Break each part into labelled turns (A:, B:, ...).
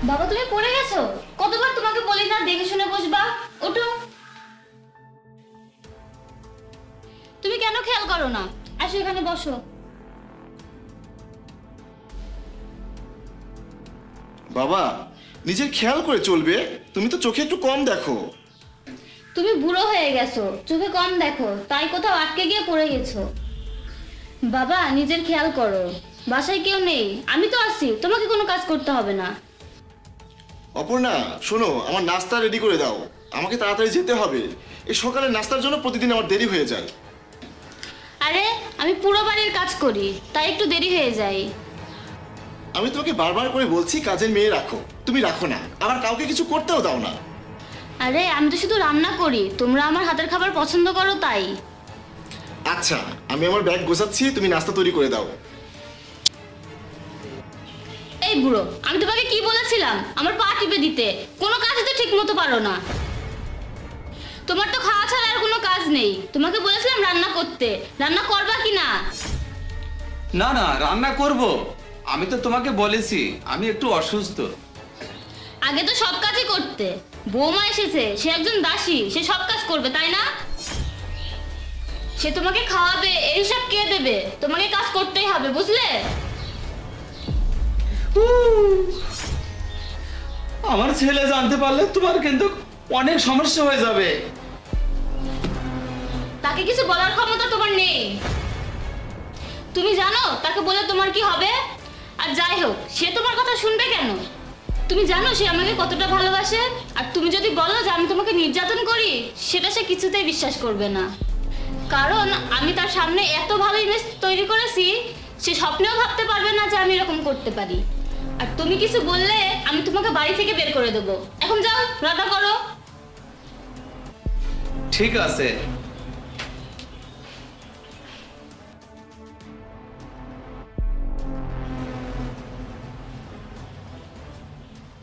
A: বাবা তুমি পড়ে গেছো? কতবার তোমাকে বলি না দেখে শুনে বসবা? ওঠো। তুমি কেন খেয়াল করো না? আসো এখানে বসো।
B: বাবা নিজের খেয়াল করে চলবে, তুমি তো চোখে একটু কম দেখো।
A: তুমি বুড়ো হয়ে গেছো, চোখে কম দেখো, তাই কোথাও আটকে গিয়ে পড়ে গেছো। বাবা নিজের খেয়াল করো, বাসায় কেউ নেই, আমি তো আছি, তোমাকে কোনো কাজ করতে হবে না।
B: অপর্ণা শোনো, আমার নাস্তা রেডি করে দাও, আমাকে তাড়াতাড়ি যেতে হবে। এই সকালে নাস্তার জন্য প্রতিদিন আমার দেরি হয়ে যায়।
A: আরে আমি পুরো বাড়ির কাজ করি, তাই একটু দেরি হয়ে যায়।
B: আমি তোমাকে বারবার করে বলছি কাজের মেয়ে রাখো, তুমি রাখো না, আবার কাউকে কিছু করতেও দাও না।
A: আরে আমি তো শুধু রান্না করি, তোমরা আমার হাতের খাবার পছন্দ করো তাই।
B: আচ্ছা আমি আমার ব্যাগ গোছাচ্ছি, তুমি নাস্তা তৈরি করে দাও।
A: এই বুড়ো, আমি তোমাকে কি বলেছিলাম আমার পা টিপে দিতে? কোনো কাজ তো ঠিক মতো পারো না। তোমার তো খাওয়া ছাড়া আর কোনো কাজ নেই। তোমাকে বলেছিলাম রান্না করতে, রান্না করবা কি না?
C: না না, রান্না করব। আমি তো তোমাকে বলেছি আমি একটু অসুস্থ।
A: আগে তো সব কাজই করতে, বৌমা এসেছে, সে একজন দাসী, সে সব কাজ করবে তাই না? সে তোমাকে খাওয়াবে, এইসব কে দেবে? তোমাকে কাজ করতেই হবে, বুঝলে?
C: আমার ছেলে জানতে পারলে তোমার কিন্তু অনেক সমস্যা হয়ে যাবে।
A: তাকে কিছু বলার ক্ষমতা তোমার নেই। তুমি জানো তাকে বলে তোমার কি হবে? আর যাই হোক, সে তোমার কথা শুনবে কেন? তুমি জানো সে আমাকে কতটা ভালোবাসে? আর তুমি যদি বলো যে আমি তোমাকে নির্যাতন করি, সেটা সে কিছুতেই বিশ্বাস করবে না। কারণ আমি তার সামনে এত ভালো ইমেজ তৈরি করেছি, সে স্বপ্নেও ভাবতে পারবে না যে আমি এরকম করতে পারি। আর তুমি কিছু বললে আমি তোমাকে বাড়ি থেকে বের করে দেবো। এখন যাও, রান্না করো।
C: ঠিক আছে।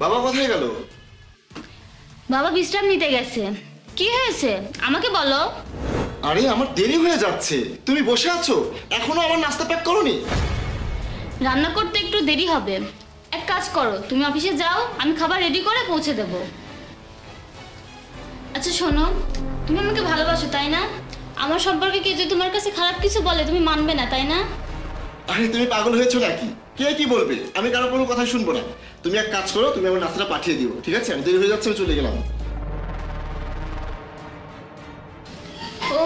B: বাবা কোথায় গেল?
A: বাবা বিশ্রাম নিতে গেছে। কি হয়েছে আমাকে বলো।
B: আরে আমার দেরি হয়ে যাচ্ছে, তুমি বসে আছো, এখনো আমার নাস্তা প্যাক করোনি?
A: রান্না করতে একটু দেরি হবে। এক কাজ করো, তুমি অফিসে যাও, আমি খাবার রেডি করে পৌঁছে দেব। আচ্ছা শোনো, তুমি আমাকে ভালোবাসো তাই না? আমার সম্পর্কে কেউ যদি তোমার কাছে খারাপ কিছু বলে তুমি মানবে না তাই না?
B: আরে তুমি পাগল হয়েছো নাকি? কে কি বলবে, আমি কারো কোনো কথা শুনবো না। তুমি এক কাজ করো, তুমি আমার নাস্তাটা পাঠিয়ে দিও, ঠিক আছে? আমি দেরি হয়ে যাচ্ছে, আমি চলে গেলাম।
A: ও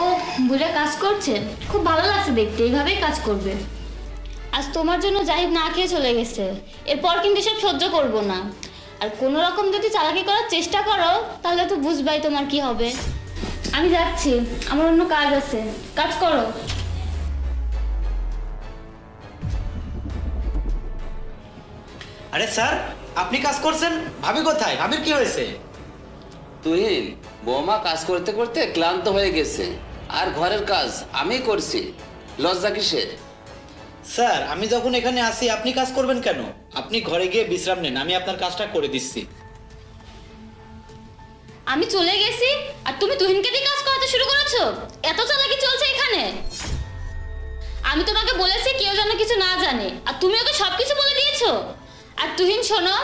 A: বুড়া কাজ করছে, খুব ভালো লাগছে দেখতে, এইভাবেই কাজ করবে। আজ তোমার জন্য জাহিদ না খেয়ে চলে গেছে, এরপর কিন্তু সব সহ্য করবো না। আর কোনো রকম যদি চালাকি করার চেষ্টা করো তাহলে তো বুঝবাই তোমার কি হবে। আমি যাচ্ছি, আমার অন্য কাজ আছে, কাজ করো।
D: আরে স্যার, আপনি কাজ করছেন? ভাবি কোথায়? ভাবির কি হয়েছে?
E: তুহিন, বৌমা কাজ করতে করতে ক্লান্ত হয়ে গেছে, আর ঘরের কাজ আমি করছি, লজ্জা কিসের?
D: স্যার, আমি যখন এখানে আসি আপনি কাজ করবেন কেন? আপনি ঘরে গিয়ে বিশ্রাম নেন, আমি আপনার কাজটা করে দিচ্ছি।
A: আমি চলে গেছি আর তুমি তুহিনকে দিয়ে কাজ করাতে শুরু করেছো? এত চালাকি চলছে এখানে? আমি তোমাকে বলেছি কেউ যেন কিছু না জানে, আর তুমি ওকে সবকিছু বলে দিয়েছো। আর তুহিন শোনো,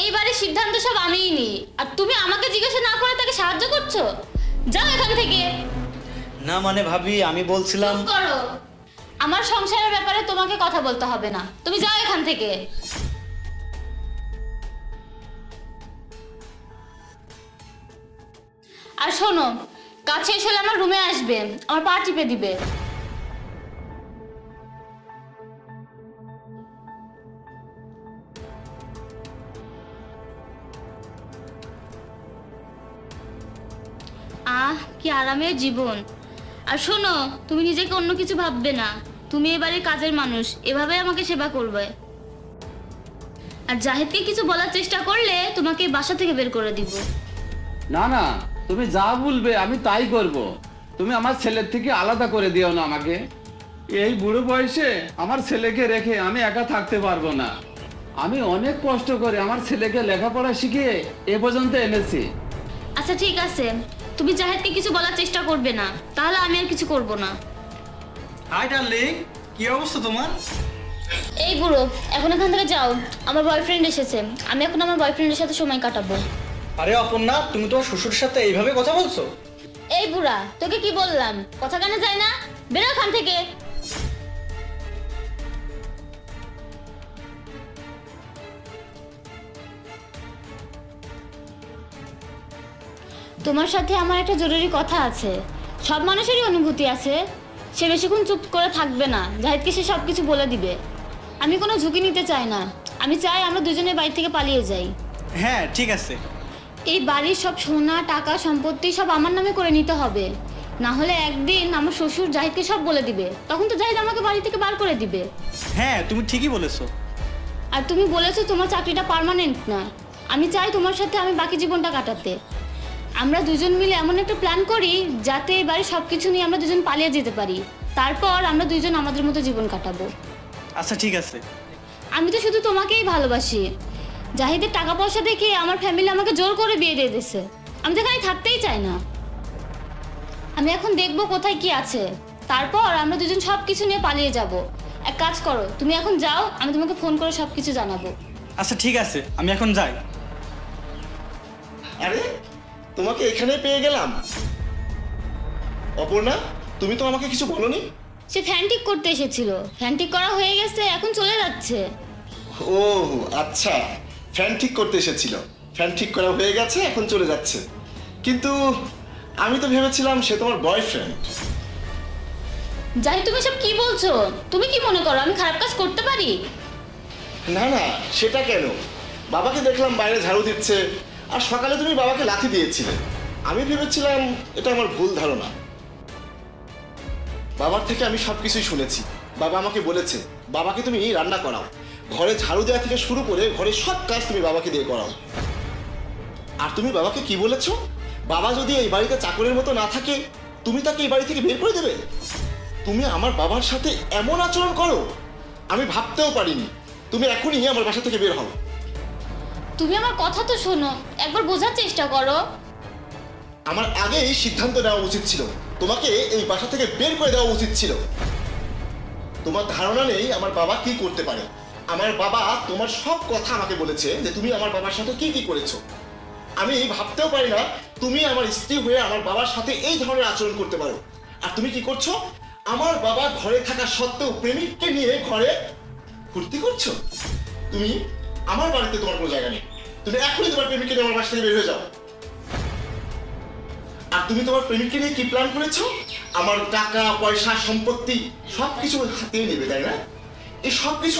A: এইবারের সিদ্ধান্ত সব আমিই নিই, আর তুমি আমাকে জিজ্ঞাসা না করে তাকে সাহায্য করছো। যাও এখান থেকে।
D: না মানে ভাবি, আমি বলছিলাম।
A: চুপ করো, আমার সংসারের ব্যাপারে তোমাকে কথা বলতে হবে না, তুমি যাও এখান থেকে। আর শোনো, কাছে এসে আমার রুমে আসবে, আমার পা টিপে দিবে। কি আরামের জীবন। আর শোনো, তুমি নিজেকে অন্য কিছু ভাববে না, তুমি এবারে কাজের মানুষ, এভাবে আমাকে সেবা করবে। আর জাহিদকে কিছু বলার চেষ্টা করলে তোমাকে বাসা থেকে বের করে দিব।
C: না না, তুমি যা বলবে আমি তাই করব। তুমি আমার ছেলের থেকে আলাদা করে দিও না আমাকে। এই বুড়ো বয়সে আমার ছেলেকে রেখে আমি একা থাকতে পারবো না। আমি অনেক কষ্ট করে আমার ছেলেকে লেখাপড়া শিখিয়ে এ পর্যন্ত এনেছি।
A: আচ্ছা ঠিক আছে, তুমি জাহিদকে কিছু বলার চেষ্টা করবে না, তাহলে আমি আর কিছু করব না।
D: হাই ডার্লিং, কি অবস্থা তোমার?
A: এই বুড়ো, এখন এখান থেকে যাও। আমার বয়ফ্রেন্ড এসেছে, আমি এখন আমার বয়ফ্রেন্ডের সাথে সময় কাটাবো।
F: আরে অপর্ণা, তুমি তোমার শ্বশুরের সাথে এইভাবে কথা বলছো?
A: এই বুড়া, তোকে কি বললাম, কথা কানে যায় না? বেরো এখান থেকে। তোমার সাথে আমার একটা জরুরি কথা আছে। সব মানুষেরই অনুভূতি আছে, সে বেশিক্ষণ চুপ করে থাকবে না, জাহিদকে সে সব কিছু বলে দিবে। আমি কোনো ঝুঁকি নিতে চাই না, আমি চাই আমরা দুজনে বাড়ি থেকে পালিয়ে যাই।
F: হ্যাঁ ঠিক আছে।
A: এই বাড়ির সব সোনা টাকা সম্পত্তি সব আমার নামে করে নিতে হবে, না হলে একদিন আমার শ্বশুর জাহিদকে সব বলে দিবে, তখন তো জাহিদ আমাকে বাড়ি থেকে বার করে দিবে।
F: হ্যাঁ তুমি ঠিকই বলেছো।
A: আর তুমি বলেছো তোমার চাকরিটা পার্মানেন্ট না, আমি চাই তোমার সাথে আমি বাকি জীবনটা কাটাতে। আমরা দুজন মিলে এমন একটা প্ল্যান করি যাতে এই বাড়ির সব কিছু নিয়ে আমরা দুজন পালিয়ে যেতে পারি, তারপর আমরা দুজন আমাদের মতো জীবন কাটাবো।
F: আচ্ছা ঠিক আছে।
A: আমি তো শুধু তোমাকেই ভালোবাসি। জাহিদের টাকা পয়সা দেখে আমার ফ্যামিলি আমাকে জোর করে বিয়ে দিয়ে দিয়েছে, আমি তো এখানে থাকতেই চাই না। আমি এখন দেখবো কোথায় কি আছে, তারপর আমরা দুজন সব কিছু নিয়ে পালিয়ে যাব। এক কাজ করো, তুমি এখন যাও, আমি তোমাকে ফোন করে সব কিছু জানাবো।
F: আচ্ছা ঠিক আছে, আমি এখন যাই।
B: আরে তোমাকে এখানে পেয়ে গেলাম। অপর্ণা, তুমি তো আমাকে কিছু বলোনি।
A: সে ফ্যান ঠিক করতে এসেছিল, ফ্যান ঠিক করা হয়ে গেছে, এখন চলে যাচ্ছে।
B: ও আচ্ছা, ফ্যান ঠিক করতে এসেছিল, ফ্যান ঠিক করা হয়ে গেছে, এখন চলে যাচ্ছে। কিন্তু আমি তো ভেবেছিলাম সে তোমার বয়ফ্রেন্ড।
A: জাহিদ, তুমি সব কি বলছো? তুমি কি মনে করো আমি খারাপ কাজ করতে পারি?
B: না না, সেটা কেন? বাবাকে দেখলাম বাইরে ঝাড়ু দিচ্ছে, আর সকালে তুমি বাবাকে লাথি দিয়েছিলে। আমি ভেবেছিলাম এটা আমার ভুল ধারণা। বাবার থেকে আমি সবকিছুই শুনেছি। বাবা আমাকে বলেছে বাবাকে তুমি রান্না করাও, ঘরে ঝাড়ু দেওয়া থেকে শুরু করে ঘরের সব কাজ তুমি বাবাকে দিয়ে করাও। আর তুমি বাবাকে কি বলেছো? বাবা যদি এই বাড়িতে চাকরের মতো না থাকে, তুমি তাকে এই বাড়ি থেকে বের করে দেবে? তুমি আমার বাবার সাথে এমন আচরণ করো, আমি ভাবতেও পারিনি। তুমি এখনই আমার বাসা থেকে বের হও।
A: তুমি আমার কথা তো শোনো, একবার বোঝার চেষ্টা করো।
B: আমার আগেই সিদ্ধান্ত নেওয়া উচিত ছিল, তোমাকে এই বাসা থেকে বের করে দেওয়া উচিত ছিল। তোমার ধারণা নেই আমার বাবা কি করতে পারে। আমার বাবা তোমার সব কথা আমাকে বলেছে যে তুমি আমার বাবার সাথে কি কি করেছো। আমি ভাবতেও পারি না তুমি আমার স্ত্রী হয়ে আমার বাবার সাথে এই ধরনের আচরণ করতে পারো। আর তুমি কি করছো? আমার বাবা ঘরে থাকা সত্ত্বেও প্রেমিককে নিয়ে ঘরে ফুর্তি করছো। তুমি আমার বাড়িতে তোমার কোনো জায়গা নেই। তুমি এখনই তোমার প্রেমিককে নিয়ে আমার বাসা থেকে বের হয়ে যাও। আর তুমি তোমার প্রেমিককে নিয়ে কি প্ল্যান করেছো? আমার টাকা পয়সা সম্পত্তি সবকিছু হাতিয়ে নেবে, তাই না? এই সবকিছু